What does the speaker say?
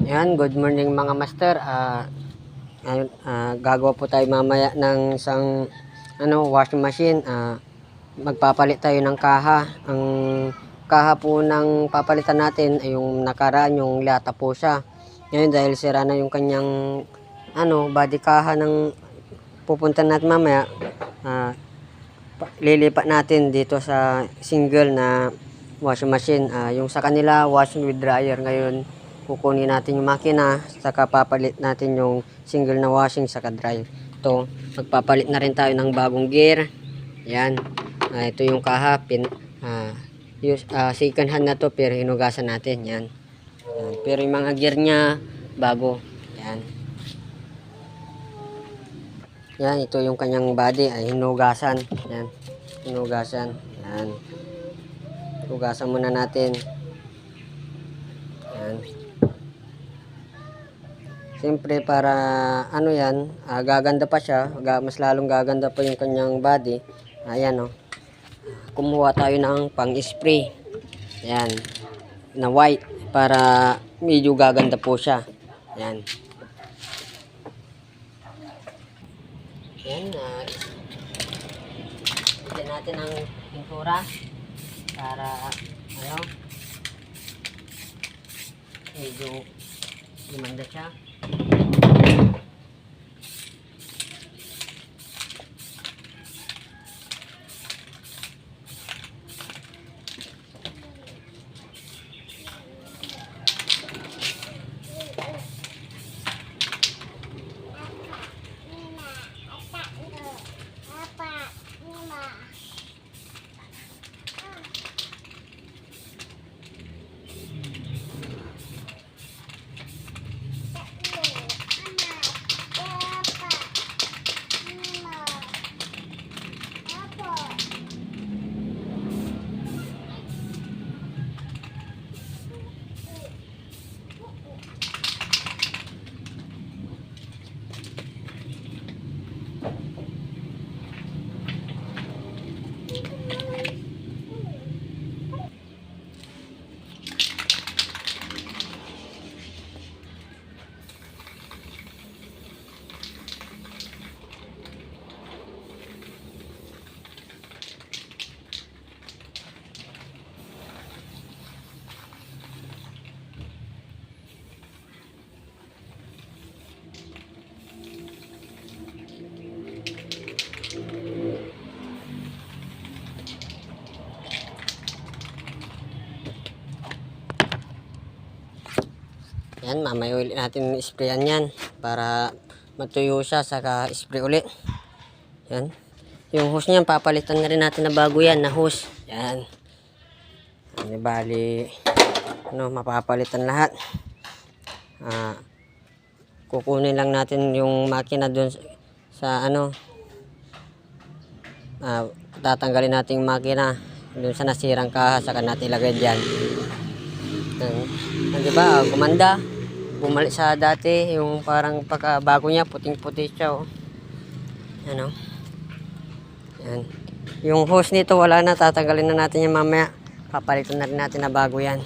Yan, good morning mga master. Ngayon, gagawa po tayo mamaya ng isang washing machine. Magpapalit tayo ng kaha. Ang kaha po ng papalitan natin ay yung nakaraan, yung lata po siya. Ngayon dahil sira na yung kanyang body kaha ng pupunta natin mamaya, lilipat natin dito sa single na washing machine. Yung sa kanila washing with dryer, ngayon kukunin natin yung makina, saka papalit natin yung single na washing saka dry. Ito, magpapalit na rin tayo ng bagong gear. Yan, ito yung kahapin. Second hand na to pero hinugasan natin. Yan. Pero yung mga gear nya bago. Yan. Yan, ito yung kanyang body ay hinugasan. Yan, hinugasan. Yan, hugasan muna natin. Yan. Siyempre para yan, gaganda pa siya, mas lalong gaganda pa yung kanyang body. Ayan kumuha tayo ng pang-spray. Ayan, na white para medyo gaganda po siya. Ayan. Ayan, ito natin ang pintura para medyo lumanda siya. Yan, mamaya ulit natin sprayan yan para matuyo siya, saka spray ulit. Yan, yung hose niyan papalitan na rin natin na bago yan na hose. Yan, bali mapapalitan lahat. Kukunin lang natin yung makina dun sa tatanggalin natin yung makina dun sa nasirang kaha, saka natin ilagay dyan. Diba, gumanda, bumalik sa dati, yung parang pagkabago niya, puting-puti siya. Yan. Yung hose nito wala na, tatanggalin na natin yan mamaya, papalitan na rin natin na bago yan.